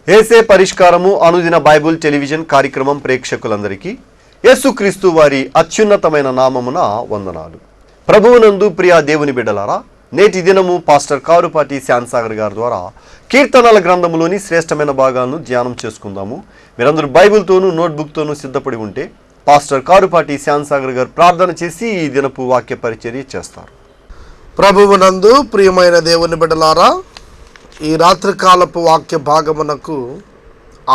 ఏసే పరిష్కారము అనుదిన Bible television కార్యక్రమం ప్రేక్షకులందరికీ యేసుక్రీస్తు వారి అత్యున్నతమైన నామమున వందనాలు. ప్రభువునందు ప్రియ దేవుని బిడ్డలారా, నేటి దినము పాస్టర్ కారుపాటి శ్యాన్సాగర్ గారి ద్వారా కీర్తనల గ్రంథములోని శ్రేష్టమైన భాగాలను ధ్యానం చేసుకుందాము. మీరందరూ బైబిల్తోనూ నోట్బుక్తోనూ సిద్ధపడి ఉంటే పాస్టర్ కారుపాటి శ్యాన్సాగర్ గారు ప్రార్థన చేసి ఈ దినపు వాక్య పరిచర్య చేస్తారు. ప్రభువునందు ప్రియమైన దేవుని బిడ్డలారా, ఈ రాత్రికాలపు వాక్య భాగమునకు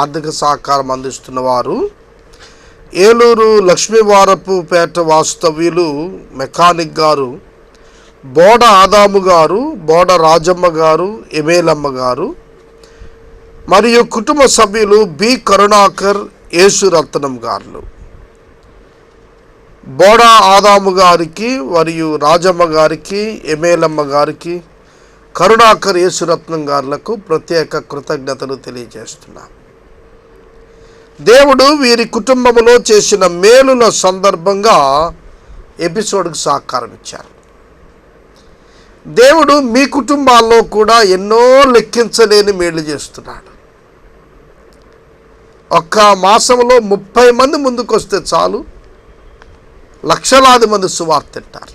ఆర్థిక సహకారం అందిస్తున్న వారు ఏలూరు లక్ష్మీవారపు పేట వాస్తవ్యులు మెకానిక్ గారు, బోడ ఆదాము గారు, బోడ రాజమ్మ గారు, ఎమేలమ్మ గారు మరియు కుటుంబ సభ్యులు బి కరుణాకర్, యేసురత్నం గారు. బోడ ఆదాము గారికి మరియు రాజమ్మ గారికి, ఎమేలమ్మ గారికి, కరుణాకర్, యేసురత్నం గారులకు ప్రత్యేక కృతజ్ఞతలు తెలియజేస్తున్నాం. దేవుడు వీరి కుటుంబంలో చేసిన మేలుల సందర్భంగా ఎపిసోడ్కి సహకారం ఇచ్చారు. దేవుడు మీ కుటుంబాల్లో కూడా ఎన్నో లెక్కించలేని మేలు చేస్తున్నాడు. ఒక్క మాసంలో 30 మంది ముందుకు వస్తే చాలు, లక్షలాది మంది సువార్త వింటారు.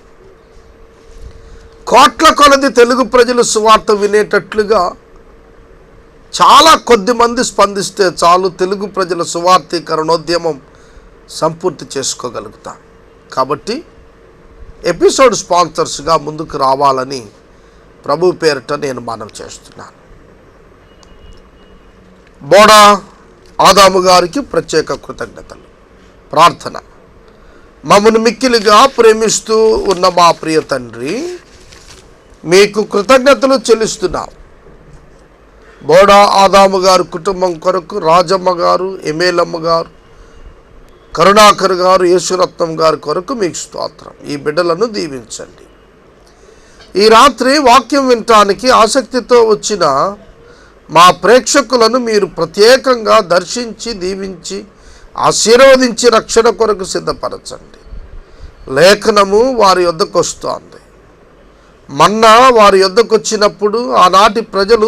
కోట్ల కొలది తెలుగు ప్రజలు సువార్త వినేటట్లుగా చాలా కొద్ది మంది స్పందిస్తే చాలు, తెలుగు ప్రజల సువార్తీకరణోద్యమం సంపూర్తి చేసుకోగలుగుతాం. కాబట్టి ఎపిసోడ్ స్పాన్సర్స్గా ముందుకు రావాలని ప్రభు పేరిట నేను మనవి చేస్తున్నాను. బోడా ఆదాము గారికి ప్రత్యేక కృతజ్ఞతలు. ప్రార్థన. మమ్మల్ని మిక్కిలిగా ప్రేమిస్తూ ఉన్న మా ప్రియ తండ్రి, మీకు కృతజ్ఞతలు చెల్లిస్తున్నాం. బోడా ఆదాము గారు కుటుంబం కొరకు రాజమ్మ గారు, ఎమేలమ్మ గారు, కరుణాకర్ గారు, యేసురత్నం గారి కొరకు మీకు స్తోత్రం. ఈ బిడ్డలను దీవించండి. ఈ రాత్రి వాక్యం వినటానికి ఆసక్తితో వచ్చిన మా ప్రేక్షకులను మీరు ప్రత్యేకంగా దర్శించి, దీవించి, ఆశీర్వదించి రక్షణ కొరకు సిద్ధపరచండి. లేఖనము వారి యొద్దకు వస్తోంది. మన్నా వారి యొద్దకు వచ్చినప్పుడు ఆనాటి ప్రజలు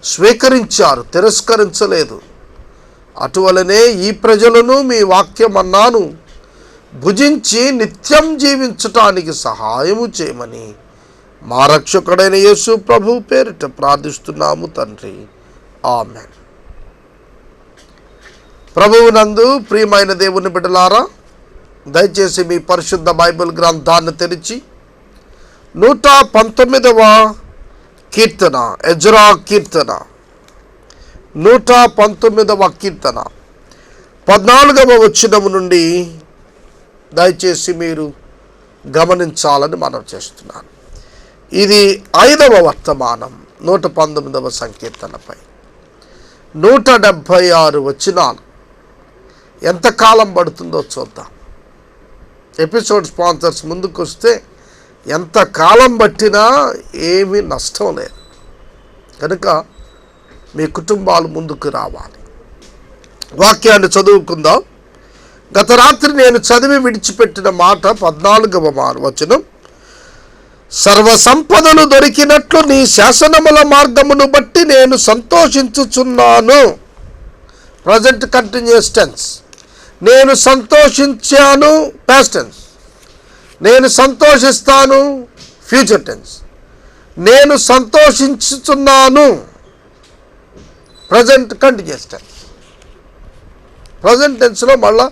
స్వీకరించారు, తిరస్కరించలేదు. అటువలనే ఈ ప్రజలను మీ వాక్యమన్నాను భుజించి నిత్యం జీవించటానికి సహాయము చేయమని మా రక్షకుడైన యేసు ప్రభు పేరిట ప్రార్థిస్తున్నాము తండ్రి, ఆమేన్. ప్రభువునందు ప్రియమైన దేవుని బిడ్డలారా, దయచేసి మీ పరిశుద్ధ బైబిల్ గ్రంథాన్ని తెరిచి 119వ కీర్తన, ఎజ్రా కీర్తన 119వ కీర్తన 14వ వచనం నుండి దయచేసి మీరు గమనించాలని మనం చేస్తున్నాను. ఇది 5వ వర్తమానం 119వ సంకీర్తనపై 176 వచనాలు. ఎంతకాలం పడుతుందో చూద్దాం. ఎపిసోడ్ స్పాన్సర్స్ ముందుకు వస్తే ఎంత కాలం బట్టినా ఏమీ నష్టం లేదు. కనుక మీ కుటుంబాలు ముందుకు రావాలి. వాక్యాన్ని చదువుకుందాం. గత రాత్రి నేను చదివి విడిచిపెట్టిన మాట 14వ వచనం. సర్వసంపదలు దొరికినట్లు నీ శాసనముల మార్గమును బట్టి నేను సంతోషించుచున్నాను. Present continuous tense. నేను సంతోషించాను, పాస్ట్ టెన్స్. నేను సంతోషిస్తాను, ఫ్యూచర్ టెన్స్. నేను సంతోషించుచున్నాను, ప్రజెంట్ కంటిన్యూస్ టెన్స్. ప్రజెంట్ టెన్స్లో మళ్ళా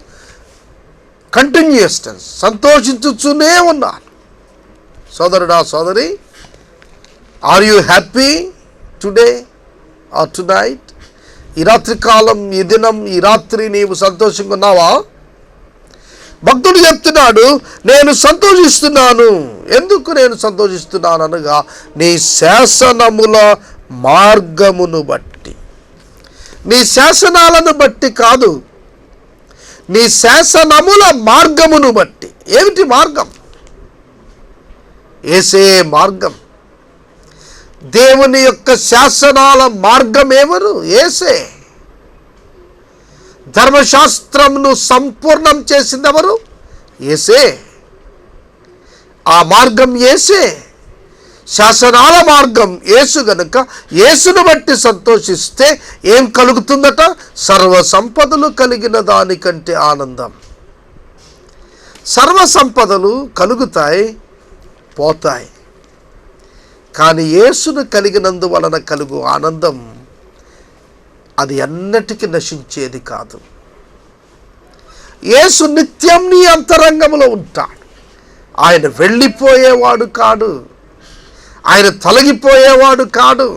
కంటిన్యూస్ టెన్స్, సంతోషించుతూనే ఉన్నాను. సోదరుడా, సోదరి, are you happy today or tonight? ఈ రాత్రి కాలం, ఈ దినం, ఈ రాత్రి నీవు సంతోషంగా ఉన్నావా? భక్తుడు చెప్తున్నాడు, నేను సంతోషిస్తున్నాను. ఎందుకు నేను సంతోషిస్తున్నాను అనగా, నీ శాసనముల మార్గమును బట్టి. నీ శాసనాలను బట్టి కాదు, నీ శాసనముల మార్గమును బట్టి. ఏమిటి మార్గం? యేసే మార్గం. దేవుని యొక్క శాసనాల మార్గం ఎవరు? యేసే. ధర్మశాస్త్రమును సంపూర్ణం చేసింది ఎవరు? యేసే. ఆ మార్గం యేసే. శాసనాల మార్గం యేసు గనుక యేసును బట్టి సంతోషిస్తే ఏం కలుగుతుందట? సర్వ సంపదలు కలిగిన దానికంటే ఆనందం. సర్వ సంపదలు కలుగుతాయి, పోతాయి. కానీ యేసును కలిగినందువలన కలుగు ఆనందం అది ఎన్నటికీ నశించేది కాదు. యేసు నిత్యం నీ అంతరంగంలో ఉంటాడు. ఆయన వెళ్ళిపోయేవాడు కాడు, ఆయన తొలగిపోయేవాడు కాడు,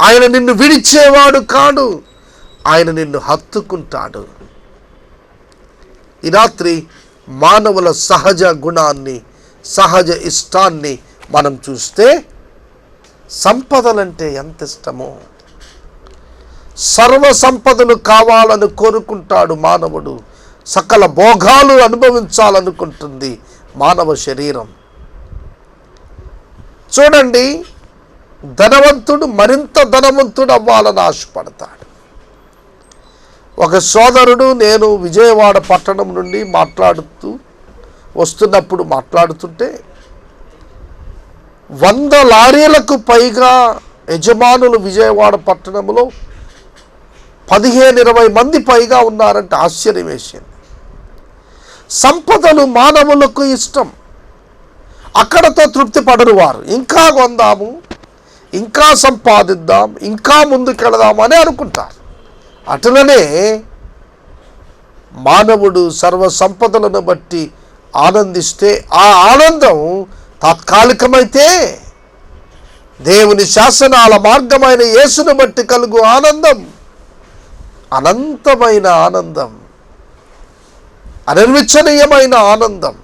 ఆయన నిన్ను విడిచేవాడు కాడు, ఆయన నిన్ను హత్తుకుంటాడు. ఈ రాత్రి మానవుల సహజ గుణాన్ని, సహజ ఇష్టాన్ని మనం చూస్తే సంపదలంటే ఎంత ఇష్టమో, సర్వ సంపదలు కావాలని కోరుకుంటాడు మానవుడు. సకల భోగాలు అనుభవించాలనుకుంటుంది మానవ శరీరం. చూడండి, ధనవంతుడు మరింత ధనవంతుడు అవ్వాలని ఆశపడతాడు. ఒక సోదరుడు, నేను విజయవాడ పట్టణం నుండి మాట్లాడుతుంటే 100 లారీలకు పైగా యజమానులు విజయవాడ పట్టణంలో 15-20 మంది పైగా ఉన్నారంటే ఆశ్చర్యం వేసింది. సంపదలు మానవులకు ఇష్టం. అక్కడతో తృప్తి పడరు వారు. ఇంకా కొందాము, ఇంకా సంపాదిద్దాం, ఇంకా ముందుకెళదాం అని అనుకుంటారు. అటులనే మానవుడు సర్వ సంపదలను బట్టి ఆనందిస్తే ఆ ఆనందం తాత్కాలికమైతే, దేవుని శాసనాల మార్గమైన యేసును బట్టి కలుగు ఆనందం అనంతమైన ఆనందం, అనిర్వచనీయమైన ఆనందం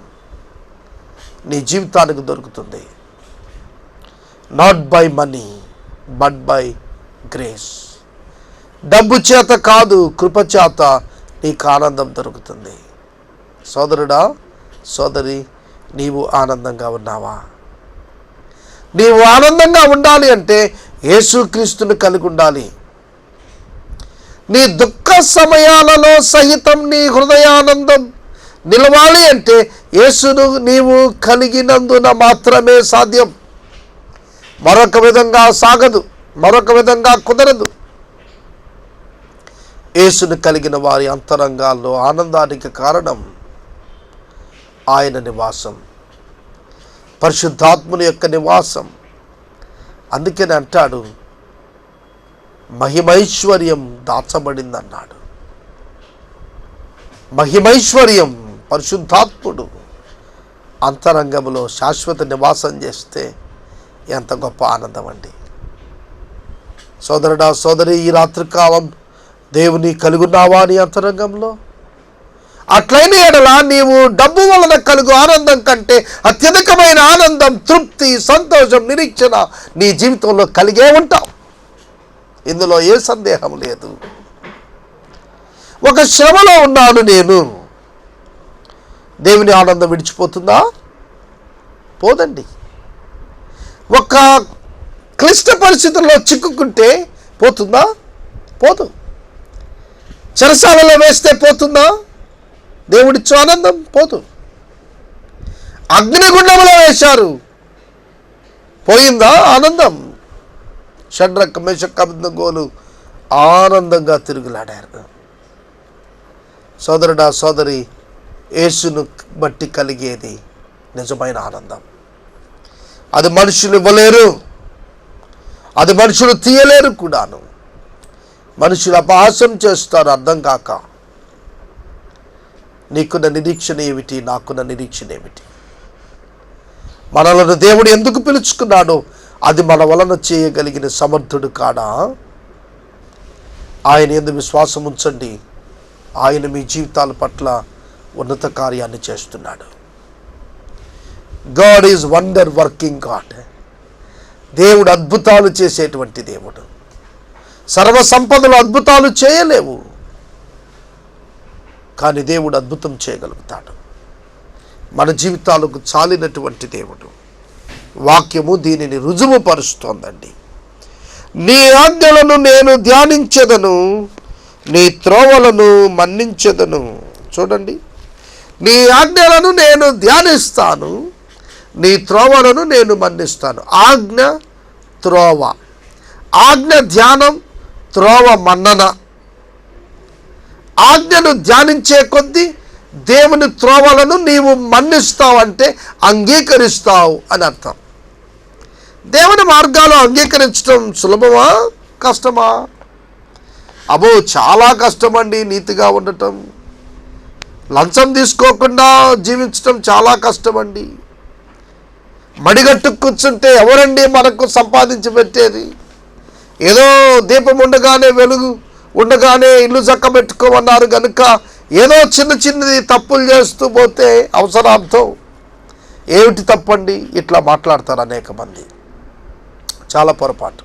నీ జీవితానికి దొరుకుతుంది. Not by money but by grace. డబ్బు చేత కాదు, కృప చేత నీకు ఆనందం దొరుకుతుంది. సోదరుడా, సోదరి, నీవు ఆనందంగా ఉన్నావా? నీవు ఆనందంగా ఉండాలి అంటే యేసుక్రీస్తుని కలిగి ఉండాలి. నీ దుఃఖ సమయాలలో సహితం నీ హృదయానందం నిలవాలి అంటే యేసును నీవు కలిగినందున మాత్రమే సాధ్యం. మరొక విధంగా సాగదు, మరొక విధంగా కుదరదు. యేసును కలిగిన వారి అంతరంగాల్లో ఆనందానికి కారణం ఆయన నివాసం, పరిశుద్ధాత్ముని యొక్క నివాసం. అందుకని అంటాడు, మహిమైశ్వర్యం దాచబడిందన్నాడు. మహిమైశ్వర్యం పరిశుద్ధాత్ముడు అంతరంగంలో శాశ్వత నివాసం చేస్తే ఎంత గొప్ప ఆనందం అండి. సోదరుడా, సోదరి, ఈ రాత్రికాలం దేవుని కలుగున్నావా నీ అంతరంగంలో? అట్లయిన ఎడల నీవు డబ్బు వలన కలుగు ఆనందం కంటే అత్యధికమైన ఆనందం, తృప్తి, సంతోషం, నిరీక్షణ నీ జీవితంలో కలిగే ఉంటావు. ఇందులో ఏ సందేహం లేదు. ఒక శ్రమలో ఉన్నాను నేను, దేవుని ఆనందం విడిచిపోతుందా? పోదండి. ఒక క్లిష్ట పరిస్థితుల్లో చిక్కుకుంటే పోతుందా? పోదు. చెరసాలలో వేస్తే పోతుందా? దేవుడిచ్చే ఆనందం పోదు. అగ్నిగుండంలో వేశారు, పోయిందా ఆనందం? షడ్రక్, మేషక్, అబేద్నెగోలు ఆనందంగా తిరుగులాడారు. సోదరుడా, సోదరి, యేసును బట్టి కలిగేది నిజమైన ఆనందం. అది మనుషులు ఇవ్వలేరు, అది మనుషులు తీయలేరు కూడాను. మనుషులు అపహాస్యం చేస్తారు అర్థం కాక. నీకున్న నిరీక్షణ ఏమిటి? నాకున్న నిరీక్షణ ఏమిటి? మనలను దేవుడు ఎందుకు పిలుచుకున్నాడో అది మన వలన చేయగలిగిన సమర్థుడు కాడా? ఆయన యందు విశ్వాసం ఉంచండి. ఆయన మీ జీవితాల పట్ల ఉన్నత కార్యాన్ని చేస్తున్నాడు. God is wonder working God. దేవుడు అద్భుతాలు చేసేటువంటి దేవుడు. సర్వ సంపదలు అద్భుతాలు చేయలేవు, కానీ దేవుడు అద్భుతం చేయగలుగుతాడు. మన జీవితాలకు చాలినటువంటి దేవుడు. వాక్యము దీనిని రుజువు పరుస్తోందండి. నీ ఆజ్ఞలను నేను ధ్యానించెదను, నీ త్రోవలను మన్నించెదను. చూడండి, నీ ఆజ్ఞలను నేను ధ్యానిస్తాను, నీ త్రోవలను నేను మన్నిస్తాను. ఆజ్ఞ, త్రోవ. ఆజ్ఞ ధ్యానం, త్రోవ మన్నన. ఆజ్ఞను ధ్యానించే కొద్దీ దేవుని త్రోవలను నీవు మన్నిస్తావంటే అంగీకరిస్తావు అని అర్థం. దేవుని మార్గాలు అంగీకరించడం సులభమా, కష్టమా? అబో, చాలా కష్టమండి. నీతిగా ఉండటం, లంచం తీసుకోకుండా జీవించటం చాలా కష్టమండి. మడిగట్టు కూర్చుంటే ఎవరండి మనకు సంపాదించి పెట్టేది? ఏదో దీపం ఉండగానే, వెలుగు ఉండగానే ఇల్లు చక్కబెట్టుకోమన్నారు కనుక ఏదో చిన్న చిన్నది తప్పులు చేస్తూ పోతే అవసరార్థం. ఏమిటి తప్పండి? ఇట్లా మాట్లాడతారు అనేక మంది. చాలా పొరపాటు.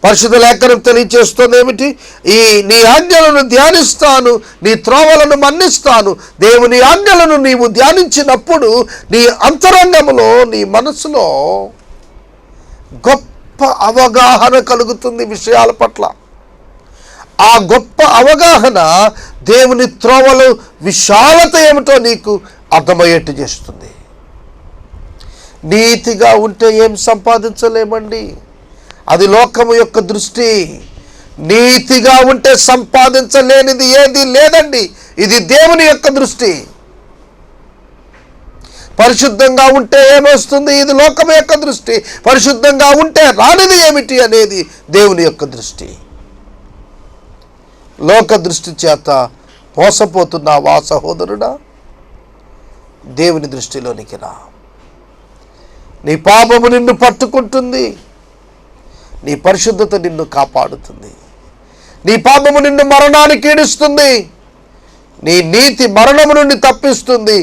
పరిశుద్ధ లేఖనం తెలియచేస్తుంది ఏమిటి? నీ ఆజ్ఞలను ధ్యానిస్తాను, నీ త్రోవలను మన్నిస్తాను. దేవుని ఆజ్ఞలను నీవు ధ్యానించినప్పుడు నీ అంతరంగంలో, నీ మనసులో గొప్ప అవగాహన కలుగుతుంది విషయాల పట్ల. ఆ గొప్ప అవగాహన దేవుని త్రోవలు విశాలత ఏమిటో నీకు అర్థమయ్యేట్టు చేస్తుంది. నీతిగా ఉంటే ఏం సంపాదించలేమండి. అది లోకము యొక్క దృష్టి. నీతిగా ఉంటే సంపాదించలేనిది ఏది లేదండి. ఇది దేవుని యొక్క దృష్టి. పరిశుద్ధంగా ఉంటే ఏమొస్తుంది? ఇది లోకము యొక్క దృష్టి. పరిశుద్ధంగా ఉంటే రానిది ఏమిటి అనేది దేవుని యొక్క దృష్టి. లోక దృష్టి చేత మోసపోతున్నావా సహోదరుడా? దేవుని దృష్టిలోనికి రా. నీ పాపము నిన్ను పట్టుకుంటుంది, నీ పరిశుద్ధత నిన్ను కాపాడుతుంది. నీ పాపము నిన్ను మరణానికి ఈడుస్తుంది, నీ నీతి మరణము నుండి తప్పిస్తుంది.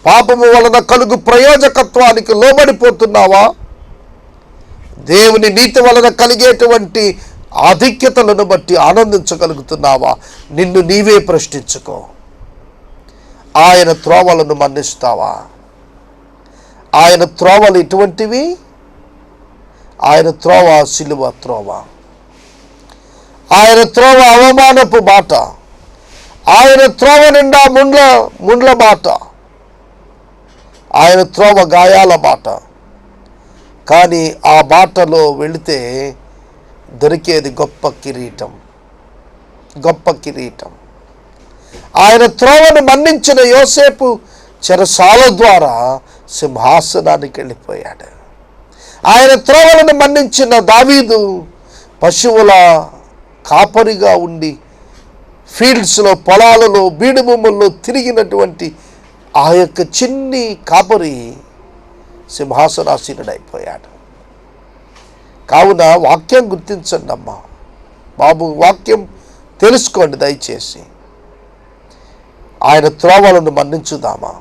పాపము వలన కలుగు ప్రయోజకత్వానికి లోబడిపోతున్నావా? దేవుని నీతి వలన కలిగేటువంటి ఆధిక్యతలను బట్టి ఆనందించగలుగుతున్నావా? నిన్ను నీవే ప్రశ్నించుకో. ఆయన త్రోవలను మన్నిస్తావా? ఆయన త్రోవలు ఇటువంటివి. ఆయన త్రోవ సిలువ త్రోవ. ఆయన త్రోవ అవమానపు మాట. ఆయన త్రోవ నిండా ముండ్ల మాట. ఆయన త్రోవ గాయాల మాట. కానీ ఆ బాటలో వెళితే దొరికేది గొప్ప కిరీటం, గొప్ప కిరీటం. ఆయన త్రోవను మన్నించిన యోసేపు చెరసాల ద్వారా సింహాసనానికి వెళ్ళిపోయాడు. ఆయన త్రోవలను మన్నించిన దావీదు పశువుల కాపరిగా ఉండి ఫీల్డ్స్లో, పొలాలలో, బీడు భూముల్లో తిరిగినటువంటి ఆ యొక్క చిన్ని కాపరి సింహాసనాసీనుడైపోయాడు. కావున వాక్యం గుర్తించండి అమ్మా బాబు, వాక్యం తెలుసుకోండి దయచేసి. ఆయన త్రోవలను మన్నించుదామా,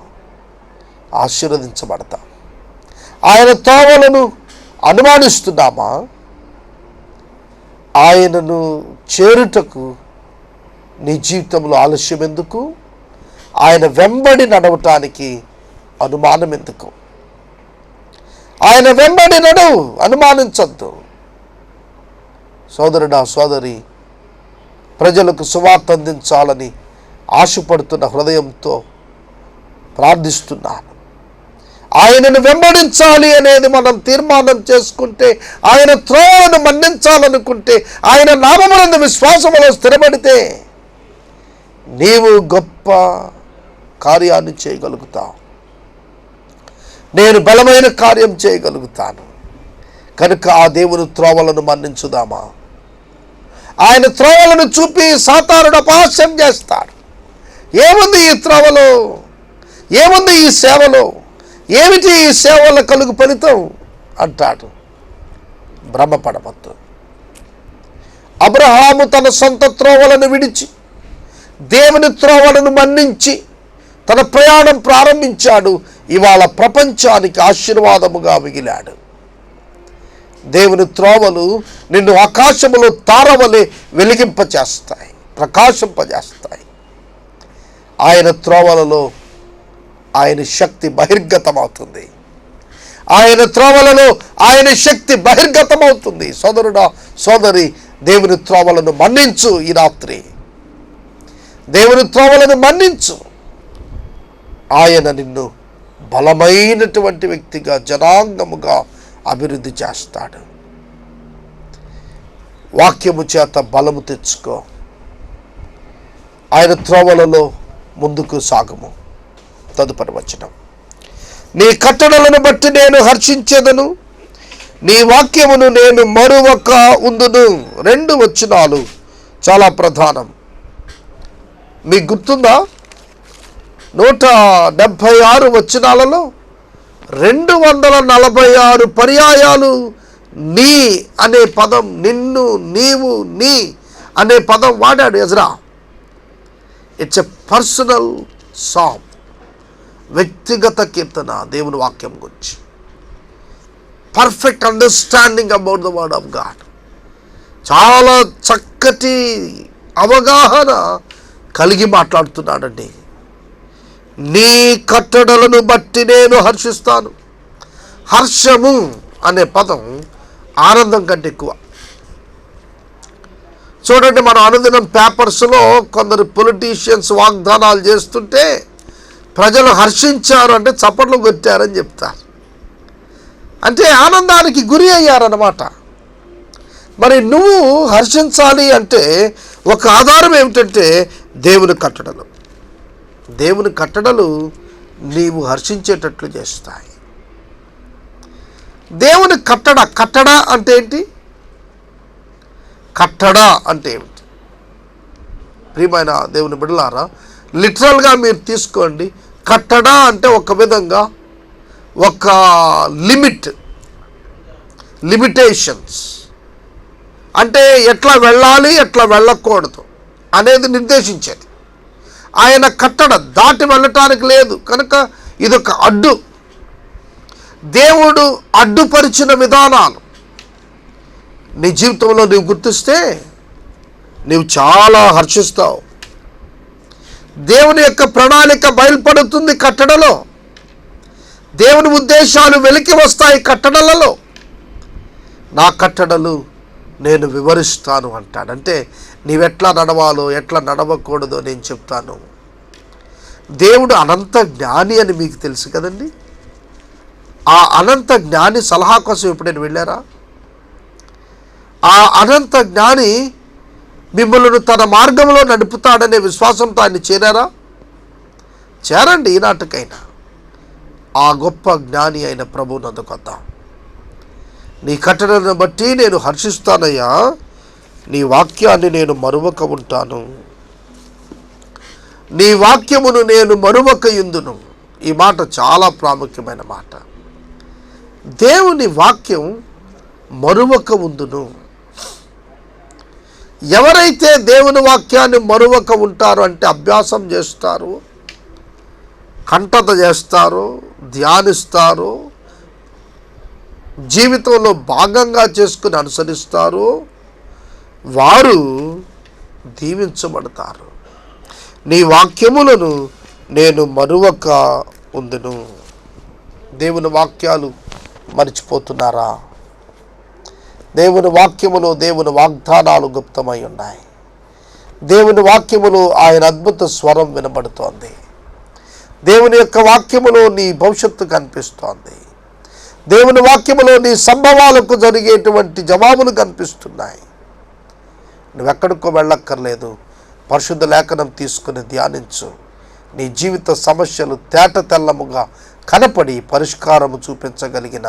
ఆశీర్వదించబడతాం. ఆయన త్రోవలను అనుమానిస్తున్నామా, ఆయనను చేరుటకు నీ జీవితంలో ఆలస్యం ఎందుకు? ఆయన వెంబడి నడవటానికి అనుమానం ఎందుకు? ఆయన వెంబడి నడువు, అనుమానించద్దు. సోదరుడా, సోదరి, ప్రజలకు సువార్త అందించాలని ఆశపడుతున్న హృదయంతో ప్రార్థిస్తున్నాను. ఆయనను వెంబడించాలి అనేది మనం తీర్మానం చేసుకుంటే, ఆయన త్రోవను మన్నించాలనుకుంటే, ఆయన నామమునందు విశ్వాసములో స్థిరపడితే నీవు గొప్ప కార్యాన్ని చేయగలుగుతావు. నేను బలమైన కార్యం చేయగలుగుతాను కనుక ఆ దేవుని త్రోవలను మన్నించుదామా? ఆయన త్రోవలను చూపి సాతానుడు అపహాస్యం చేస్తాడు. ఏముంది ఈ త్రోవలో? ఏముంది ఈ సేవలో? ఏమిటి ఈ సేవల కలుగు ఫలితం అంటాడు. భ్రమపడవద్దు. అబ్రహాము తన సొంత త్రోవలను విడిచి దేవుని త్రోవలను మన్నించి తన ప్రయాణం ప్రారంభించాడు. ఇవాళ ప్రపంచానికి ఆశీర్వాదముగా మిగిలాడు. దేవుని త్రోవలు నిన్ను ఆకాశములో తారవలే వెలిగింపచేస్తాయి, ప్రకాశింపజేస్తాయి. ఆయన త్రోవలలో ఆయన శక్తి బహిర్గతమవుతుంది. ఆయన త్రోవలలో ఆయన శక్తి బహిర్గతమవుతుంది. సోదరుడా, సోదరి, దేవుని త్రోవలను మన్నించు. ఈ రాత్రి దేవుని త్రోవలను మన్నించు. ఆయన నిన్ను బలమైనటువంటి వ్యక్తిగా, జనాంగముగా అభివృద్ధి చేస్తాడు. వాక్యము చేత బలము తెచ్చుకో, ఆయన త్రోవలలో ముందుకు సాగము. తదుపరి వచనం, నీ కట్టడలను బట్టి నేను హర్షించెదను, నీ వాక్యమును నేను మరువక ఉందును. 2 వచనాలు చాలా ప్రధానం. మీకు గుర్తుందా? 176 వచనాలలో 246 పర్యాయాలు నీ అనే పదం, నిన్ను, నీవు, నీ అనే పదం వాడాడు Ezra. It's a personal song, వ్యక్తిగత కీర్తన దేవుని వాక్యం గురించి. Perfect understanding about the word of God. చాలా చక్కటి అవగాహన కలిగి మాట్లాడుతున్నాడండి. నీ కట్టడలను బట్టి నేను హర్షిస్తాను. హర్షము అనే పదం ఆనందం కంటే ఎక్కువ. చూడండి, మన అనుదినం పేపర్స్లో కొందరు పొలిటీషియన్స్ వాగ్దానాలు చేస్తుంటే ప్రజలు హర్షించారు అంటే చప్పట్లు కొట్టారని చెప్తారు. అంటే ఆనందానికి గురి అయ్యారన్నమాట. మరి నువ్వు హర్షించాలి అంటే ఒక ఆధారం ఏమిటంటే దేవుని కట్టడలు. దేవుని కట్టడలు నీవు హర్షించేటట్లు చేస్తాయి. దేవుని కట్టడ అంటే ఏంటి? కట్టడ అంటే ఏమిటి? ప్రియమైన దేవుని బిడ్డలారా, లిటరల్గా మీరు తీసుకోండి. కట్టడ అంటే ఒక విధంగా ఒక లిమిటేషన్స్, అంటే ఎట్లా వెళ్ళాలి, ఎట్లా వెళ్ళకూడదు అనేది నిర్దేశించేది. ఆయన కట్టడ దాటి వెళ్ళటానికి లేదు కనుక ఇదొక అడ్డు. దేవుడు అడ్డుపరిచిన విధానాలు నీ జీవితంలో నీవు గుర్తిస్తే నీవు చాలా హర్షిస్తావు. దేవుని యొక్క ప్రణాళిక బయలుపడుతుంది కట్టడలో. దేవుని ఉద్దేశాలు వెలికి వస్తాయి కట్టడలలో. నా కట్టడలు నేను వివరిస్తాను అంటాడు. అంటే నీవెట్లా నడవాలో, ఎట్లా నడవకూడదో నేను చెప్తాను. దేవుడు అనంత జ్ఞాని అని మీకు తెలుసు కదండి. ఆ అనంత జ్ఞాని సలహా కోసం ఎప్పుడైనా వెళ్ళారా? ఆ అనంత జ్ఞాని మిమ్మల్ని తన మార్గంలో నడుపుతాడనే విశ్వాసంతో ఆయన చేరారా? చేరండి ఈనాటికైనా. ఆ గొప్ప జ్ఞాని అయిన ప్రభువు నందుకు వద్దాం. నీ కట్టడలను బట్టి నేను హర్షిస్తానయ్యా, నీ వాక్యాన్ని నేను మరువక ఉంటాను. నీ వాక్యమును నేను మరువక యుందును. ఈ మాట చాలా ప్రాముఖ్యమైన మాట. దేవుని వాక్యం మరువక ఉందును. ఎవరైతే దేవుని వాక్యాన్ని మరువక ఉంటారో అంటే అభ్యాసం చేస్తారో, కంఠత చేస్తారో, ధ్యానిస్తారో, జీవితంలో భాగంగా చేసుకుని అనుసరిస్తారో వారు దీవించబడతారు. నీ వాక్యములను నేను మరువక ఉందును. దేవుని వాక్యాలు మర్చిపోతున్నారా? దేవుని వాక్యములో దేవుని వాగ్దానాలు గుప్తమై ఉన్నాయి. దేవుని వాక్యములో ఆయన అద్భుత స్వరం వినబడుతోంది. దేవుని యొక్క వాక్యములో నీ భవిష్యత్తు కనిపిస్తోంది. దేవుని వాక్యములో నీ సంభవాలకు జరిగేటువంటి జవాబులు కనిపిస్తున్నాయి. నువ్వెక్కడికో వెళ్ళక్కర్లేదు. పరిశుద్ధ లేఖనం తీసుకుని ధ్యానించు. నీ జీవిత సమస్యలు తేట తెల్లముగా కనపడి పరిష్కారము చూపించగలిగిన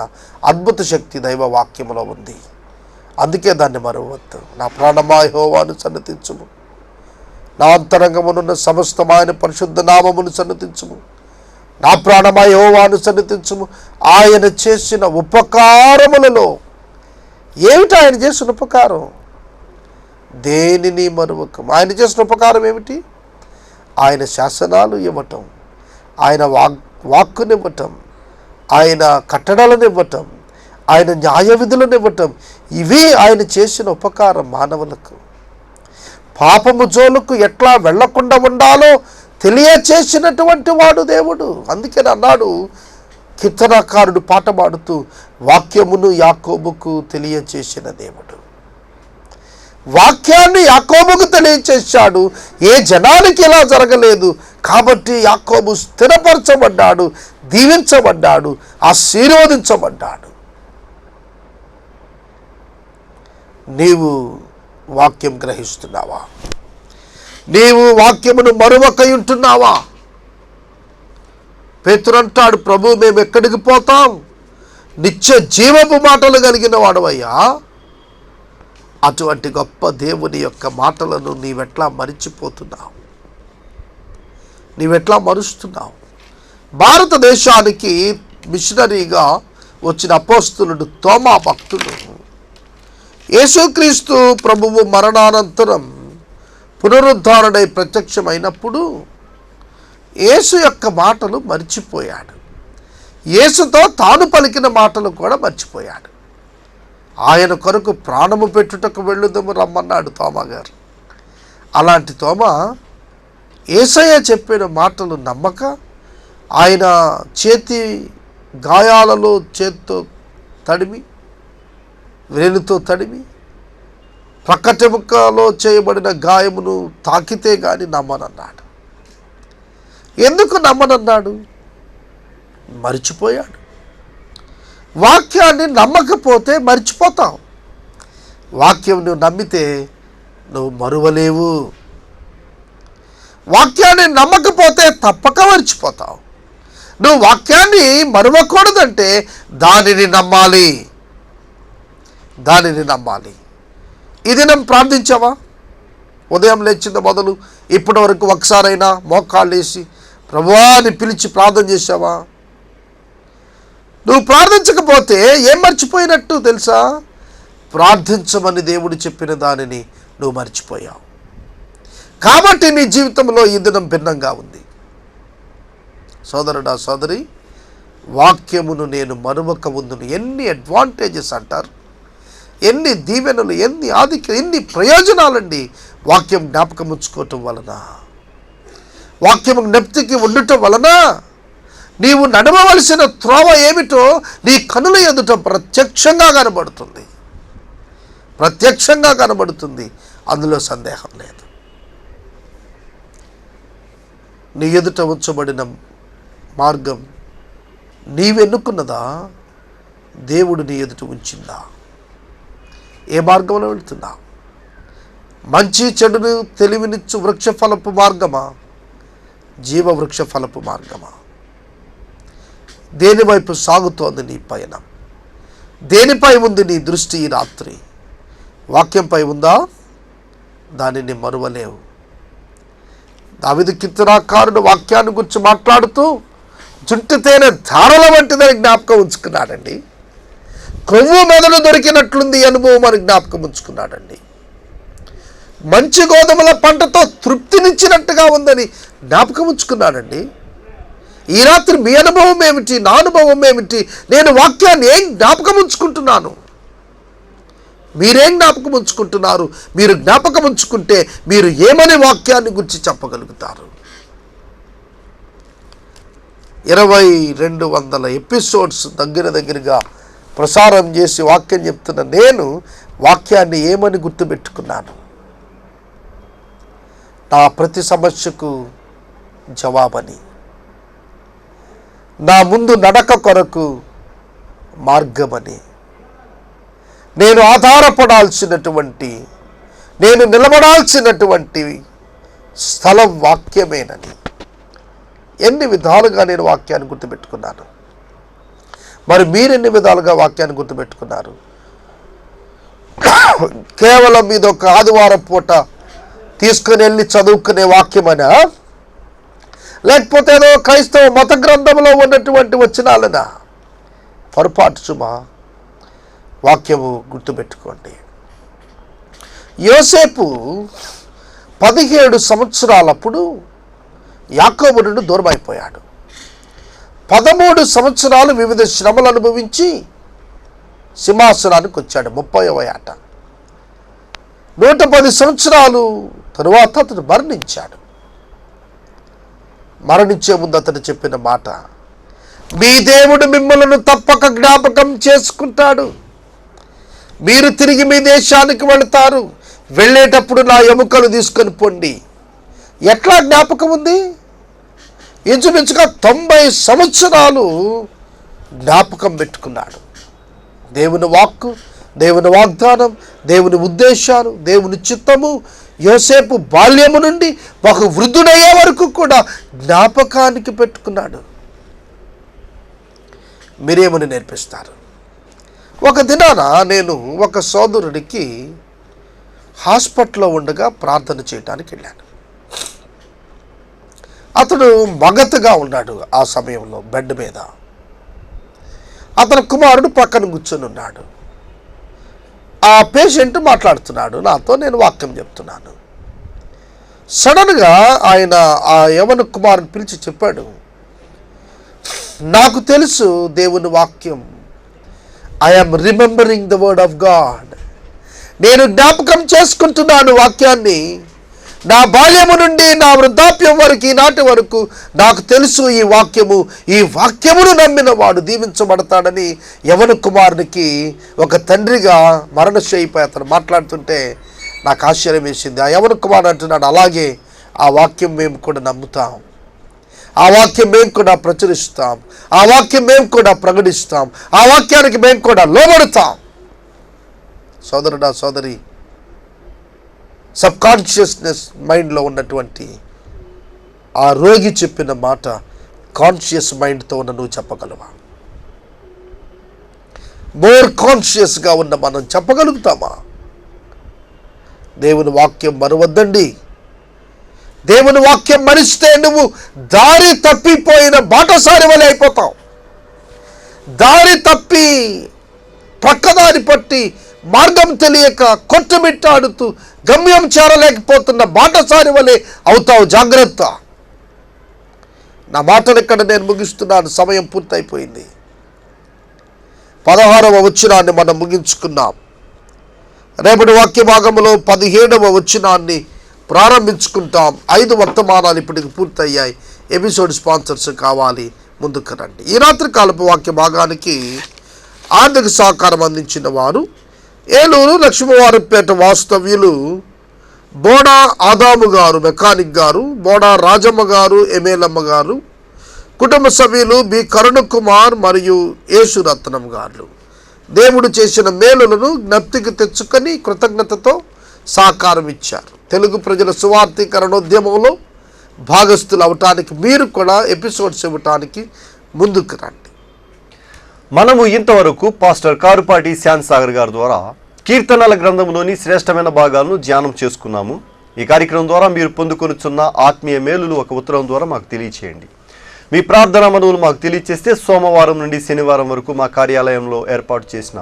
అద్భుత శక్తి దైవ వాక్యములో ఉంది. అందుకే దాన్ని మరవద్దు. నా ప్రాణమా యెహోవాను సన్నతించుము, నా అంతరంగమునున్న సమస్తమైన పరిశుద్ధ నామమును సన్నతించుము. నా ప్రాణమా యెహోవాను సన్నతించుము. ఆయన చేసిన ఉపకారములలో ఏమిటి? ఆయన చేసిన ఉపకారం దేనిని మరువకం. ఆయన చేసిన ఉపకారం ఏమిటి? ఆయన శాసనాలు ఇవ్వటం, ఆయన వాక్కునివ్వటం, ఆయన కట్టడలను ఇవ్వటం, ఆయన న్యాయ విధులను ఇవ్వటం. ఇవి ఆయన చేసిన ఉపకారం మానవులకు. పాపము జోలుకు ఎట్లా వెళ్లకుండా ఉండాలో తెలియచేసినటువంటి వాడు దేవుడు. అందుకని అన్నాడు కీర్తనకారుడు పాట పాడుతూ, వాక్యమును యాకోబుకు తెలియచేసిన దేవుడు. వాక్యాన్ని యాకోబుకు తెలియచేశాడు. ఏ జనానికి ఇలా జరగలేదు కాబట్టి యాకోబు స్థిరపరచబడ్డాడు, దీవించబడ్డాడు, ఆశీర్వదించబడ్డాడు. నీవు వాక్యం గ్రహిస్తున్నావా? నీవు వాక్యమును మరువకై ఉంటున్నావా? పేతురు అంటాడు, ప్రభు మేము ఎక్కడికి పోతాం? నిత్య జీవపు మాటలు కలిగిన వాడవయ్యా. అటువంటి గొప్ప దేవుని యొక్క మాటలను నీవెట్లా మరిచిపోతున్నావు? నీవెట్లా మరుస్తున్నావు? భారతదేశానికి మిషనరీగా వచ్చిన అపోస్తలుడు తోమా భక్తుడు యేసుక్రీస్తు ప్రభువు మరణానంతరం పునరుద్ధరణై ప్రత్యక్షమైనప్పుడు యేసు యొక్క మాటలు మర్చిపోయాడు. యేసుతో తాను పలికిన మాటలు కూడా మర్చిపోయాడు. ఆయన కొరకు ప్రాణము పెట్టుటకు వెళ్ళుదము రమ్మన్నాడు తోమా గారు. అలాంటి తోమా యేసయ్య చెప్పిన మాటలు నమ్మక ఆయన చేతి గాయాలలో చేత్తో తడిమి, వేలుతో తడిమి, ప్రక్కటెముకలో చేయబడిన గాయమును తాకితే గాని నమ్మనన్నాడు. ఎందుకు నమ్మనన్నాడు? మరిచిపోయాడు. వాక్యాన్ని నమ్మకపోతే మర్చిపోతావు. వాక్యం నువ్వు నమ్మితే నువ్వు మరువలేవు. వాక్యాన్ని నమ్మకపోతే తప్పక మర్చిపోతావు. నువ్వు వాక్యాన్ని మరువకూడదంటే దానిని నమ్మాలి. దానిని నమ్మాలి. ఈ దినం ప్రార్థించావా? ఉదయం లేచింది మొదలు ఇప్పటి వరకు ఒకసారైనా మోకాళ్ళు వేసి ప్రభువా అని పిలిచి ప్రార్థన చేశావా? నువ్వు ప్రార్థించకపోతే ఏం మర్చిపోయినట్టు తెలుసా? ప్రార్థించమని దేవుడు చెప్పిన దానిని నువ్వు మర్చిపోయావు. కాబట్టి నీ జీవితంలో ఈ దినం భిన్నంగా ఉంది. సోదరుడా, సోదరి, వాక్యమును నేను మరువక ఉందును. ఎన్ని అడ్వాంటేజెస్ అంటారు, ఎన్ని దీవెనలు, ఎన్ని ఎన్ని ప్రయోజనాలండి వాక్యం జ్ఞాపకం ఉంచుకోవటం వలన, వాక్యము జ్ఞప్తికి ఉండటం వలన. నీవు నడవవలసిన త్రోవ ఏమిటో నీ కనుల ఎదుట ప్రత్యక్షంగా కనబడుతుంది. ప్రత్యక్షంగా కనబడుతుంది, అందులో సందేహం లేదు. నీ ఎదుట ఉంచబడిన మార్గం నీవెన్నుకున్నదా? దేవుడు నీ ఎదుట ఉంచిందా? ఏ మార్గంలో వెళుతున్నా? మంచి చెడును తెలివినిచ్చు వృక్షఫలపు మార్గమా? జీవవృక్ష ఫలపు మార్గమా? దేనివైపు సాగుతోంది నీ పయనం? దేనిపై ఉంది నీ దృష్టి ఈ రాత్రి? వాక్యంపై ఉందా? దానిని మరువలేవు. దావీదు కీర్తనాకారుడు వాక్యాన్ని గురించి మాట్లాడుతూ జుట్టు తేనె ధారల వంటిదని జ్ఞాపకం ఉంచుకున్నాడండి. కొవ్వు మెదడు దొరికినట్లుంది అనుభవం అని జ్ఞాపకం ఉంచుకున్నాడండి. మంచి గోధుమల పంటతో తృప్తినిచ్చినట్టుగా ఉందని జ్ఞాపకం ఉంచుకున్నాడండి. ఈ రాత్రి మీ అనుభవం ఏమిటి? నా అనుభవం ఏమిటి? నేను వాక్యాన్ని ఏం జ్ఞాపకం ఉంచుకుంటున్నాను? మీరేం జ్ఞాపకం ఉంచుకుంటున్నారు? మీరు జ్ఞాపకం ఉంచుకుంటే మీరు ఏమని వాక్యాన్ని గురించి చెప్పగలుగుతారు? 2200 ఎపిసోడ్స్ దగ్గరగా ప్రసారం చేసి వాక్యం చెప్తున్న నేను వాక్యాన్ని ఏమని గుర్తుపెట్టుకున్నాను? నా ప్రతి సమస్యకు జవాబని, నా ముందు నడక కొరకు మార్గమని, నేను ఆధారపడాల్సినటువంటి, నేను నిలబడాల్సినటువంటి స్థలం వాక్యమేనని ఎన్ని విధాలుగా నేను వాక్యాన్ని గుర్తుపెట్టుకున్నాను. మరి మీరెన్ని విధాలుగా వాక్యాన్ని గుర్తుపెట్టుకున్నారు? కేవలం ఇదొక ఆదివారం పూట తీసుకుని వెళ్ళి చదువుకునే వాక్యమనా? లేకపోతే ఏదో క్రైస్తవ మత గ్రంథంలో ఉన్నటువంటి వచనాలనా? పొరపాటు సుమా. వాక్యము గుర్తుపెట్టుకోండి. యోసేపు 17 సంవత్సరాలప్పుడు యాకోబు నుండి దూరం అయిపోయాడు. 13 సంవత్సరాలు వివిధ శ్రమలు అనుభవించి సింహాసనానికి వచ్చాడు. 30వ ఏట 110 సంవత్సరాలు తరువాత అతడు మరణించాడు. మరణించే ముందు అతడు చెప్పిన మాట, మీ దేవుడు మిమ్మల్ని తప్పక జ్ఞాపకం చేసుకుంటాడు. మీరు తిరిగి మీ దేశానికి వెళతారు. వెళ్ళేటప్పుడు నా ఎముకలు తీసుకొని పొండి. ఎట్లా జ్ఞాపకం ఉంది? ఇంచుమించుగా 90 సంవత్సరాలు జ్ఞాపకం పెట్టుకున్నాడు. దేవుని వాక్కు, దేవుని వాగ్దానం, దేవుని ఉద్దేశాలు, దేవుని చిత్తము యోసేపు బాల్యము నుండి ఒక వృద్ధుడయ్యే వరకు కూడా జ్ఞాపకానికి పెట్టుకున్నాడు. మీరేమని నేర్పిస్తారు? ఒక దినాన నేను ఒక సోదరుడికి హాస్పిటల్లో ఉండగా ప్రార్థన చేయడానికి వెళ్ళాను. అతడు మగతగా ఉన్నాడు. ఆ సమయంలో బెడ్ మీద అతని కుమారుడు పక్కన కూర్చొని ఉన్నాడు. ఆ పేషెంట్ మాట్లాడుతున్నాడు నాతో, నేను వాక్యం చెప్తున్నాను. సడన్గా ఆయన ఆ యవన కుమారుని పిలిచి చెప్పాడు, నాకు తెలుసు దేవుని వాక్యం, I'm remembering the word of God. నేను జ్ఞాపకం చేసుకుంటున్నాను వాక్యాన్ని. నా బాల్యము నుండి నా వృద్ధాప్యం వరకు, ఈనాటి వరకు నాకు తెలుసు ఈ వాక్యము. ఈ వాక్యమును నమ్మిన వాడు దీవించబడతాడని యవన కుమారునికి ఒక తండ్రిగా మరణశయ్యపై అతను మాట్లాడుతుంటే నాకు ఆశ్చర్యం వేసింది. ఆ యవన కుమారుడు అంటున్నాడు, అలాగే ఆ వాక్యం మేము కూడా నమ్ముతాం, ఆ వాక్యం మేము కూడా ప్రచురిస్తాం, ఆ వాక్యం మేము కూడా ప్రకటిస్తాం, ఆ వాక్యానికి మేము కూడా లోబడతాం. సోదరుడా, సోదరి, సబ్కాన్షియస్నెస్ మైండ్లో ఉన్నటువంటి ఆ రోగి చెప్పిన మాట కాన్షియస్ మైండ్తో ఉన్న నువ్వు చెప్పగలవా? మోర్ కాన్షియస్గా ఉన్న మనం చెప్పగలుగుతామా? దేవుని వాక్యం మరువద్దండి. దేవుని వాక్యం మరిస్తే నువ్వు దారి తప్పిపోయిన బాటసారి వలె అయిపోతావు. దారి తప్పి పక్కదారి పట్టి మార్గం తెలియక కొట్టుమిట్టాడుతూ గమ్యం చేరలేకపోతున్న బాటసారి వలె అవుతావు. జాగ్రత్త. నా మాటలు ఇక్కడ నేను ముగిస్తున్నాను, సమయం పూర్తయిపోయింది. 16వ వచనాన్ని మనం ముగించుకున్నాం. రేపటి వాక్య భాగంలో 17వ వచనాన్ని ప్రారంభించుకుంటాం. 5 వర్తమానాలు ఇప్పటికి పూర్తయ్యాయి. ఎపిసోడ్ స్పాన్సర్స్ కావాలి, ముందుకు రండి. ఈ రాత్రి కాలపు వాక్య భాగానికి ఆర్థిక సహకారం అందించిన వారు ఏలూరు లక్ష్మీవారిపేట వాస్తవ్యులు బోడా ఆదాము గారు, మెకానిక్ గారు, బోడా రాజమ్మ గారు, ఎమేలమ్మ గారు, కుటుంబ సభ్యులు బి కరుణకుమార్ మరియు యేసురత్నం గారు దేవుడు చేసిన మేలులను జ్ఞప్తికి తెచ్చుకొని కృతజ్ఞతతో సహకారం ఇచ్చారు. తెలుగు ప్రజల సువార్థీకరణోద్యమంలో భాగస్థులు అవటానికి మీరు కూడా ఎపిసోడ్స్ ఇవ్వటానికి ముందుకు రండి. మనము ఇంతవరకు పాస్టర్ కారుపాటి శాంతసాగర్ గారి ద్వారా కీర్తనల గ్రంథంలోని శ్రేష్టమైన భాగాలను ధ్యానం చేసుకున్నాము. ఈ కార్యక్రమం ద్వారా మీరు పొందుకొనుచున్న ఆత్మీయ మేలులు ఒక ఉత్తరం ద్వారా మాకు తెలియచేయండి. మీ ప్రార్థన మనవులు మాకు తెలియచేస్తే సోమవారం నుండి శనివారం వరకు మా కార్యాలయంలో ఏర్పాటు చేసిన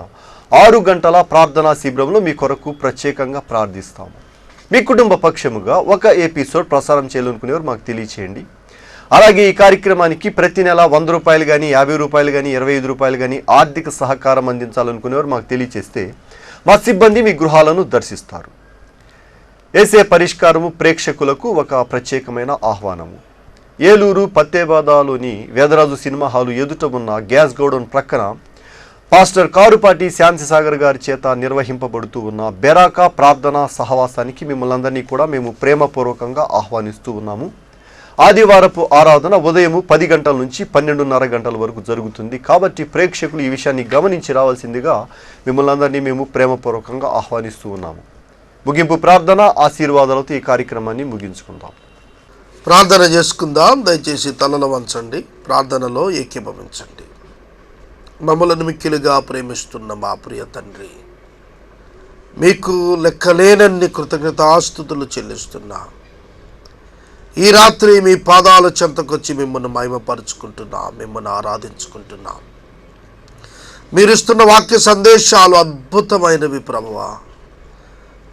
6 గంటల ప్రార్థనా శిబిరంలో మీ కొరకు ప్రత్యేకంగా ప్రార్థిస్తాము. మీ కుటుంబ పక్షముగా ఒక ఎపిసోడ్ ప్రసారం చేయాలనుకునేవారు మాకు తెలియచేయండి. అలాగే ఈ కార్యక్రమానికి ప్రతి నెల 100 రూపాయలు కానీ, 50 రూపాయలు కానీ, 25 రూపాయలు కానీ ఆర్థిక సహకారం అందించాలనుకునేవారు మాకు తెలియచేస్తే మా సిబ్బంది మీ గృహాలను దర్శిస్తారు. ఏసే పరిష్కారము ప్రేక్షకులకు ఒక ప్రత్యేకమైన ఆహ్వానము. ఏలూరు పత్తేబాదాలోని వేదరాజు సినిమా హాలు ఎదుట ఉన్న గ్యాస్ గోడౌన్ ప్రక్కన పాస్టర్ కారుపాటి శాంతిసాగర్ గారి చేత నిర్వహింపబడుతూ ఉన్న బెరాకా ప్రార్థనా సహవాసానికి మిమ్మల్ని అందరినీ కూడా మేము ప్రేమపూర్వకంగా ఆహ్వానిస్తూ ఉన్నాము. ఆదివారపు ఆరాధన ఉదయం 10 గంటల నుంచి 12:30 గంటల వరకు జరుగుతుంది. కాబట్టి ప్రేక్షకులు ఈ విషయాన్ని గమనించి రావాల్సిందిగా మిమ్మల్ని అందరినీ మేము ప్రేమపూర్వకంగా ఆహ్వానిస్తూ ఉన్నాము. ముగింపు ప్రార్థన ఆశీర్వాదాలతో ఈ కార్యక్రమాన్ని ముగించుకుందాం. ప్రార్థన చేసుకుందాం. దయచేసి తలలు వంచండి, ప్రార్థనలో ఏకీభవించండి. మమ్మలను మిక్కిలిగా ప్రేమిస్తున్న మా ప్రియ తండ్రి, మీకు లెక్కలేనన్ని కృతజ్ఞతాస్తుతులు చెల్లిస్తున్నా. ఈ రాత్రి మీ పాదాల చెంతకొచ్చి మిమ్మల్ని మహిమపరుచుకుంటున్నాం, మిమ్మల్ని ఆరాధించుకుంటున్నాం. మీరు ఇస్తున్న వాక్య సందేశాలు అద్భుతమైనవి ప్రభువా.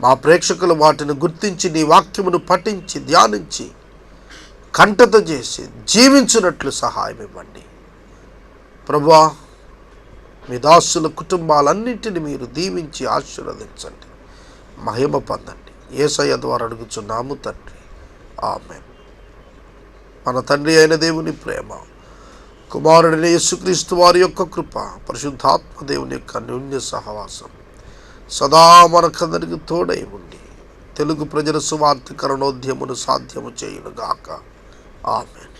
మా ప్రేక్షకులు వాటిని గుర్తించి నీ వాక్యమును పఠించి ధ్యానించి కంటత చేసి జీవించినట్లు సహాయం ఇవ్వండి ప్రభువా. మీ దాసుల కుటుంబాలన్నింటినీ మీరు దీవించి ఆశీర్వదించండి, మహిమ పొందండి. యేసయ్య ద్వారా అడుగుచున్నాము తండ్రి, ఆమేన్. మన తండ్రి అయిన దేవుని ప్రేమ, కుమారుడైన యేసుక్రీస్తు వారి యొక్క కృప, పరిశుద్ధాత్మ దేవుని యొక్క అన్యోన్య సహవాసం సదా మనకందరికి తోడై ఉండి తెలుగు ప్రజల సువార్థీకరణోద్యమును సాధ్యము చేయునుగాక. ఆమేన్.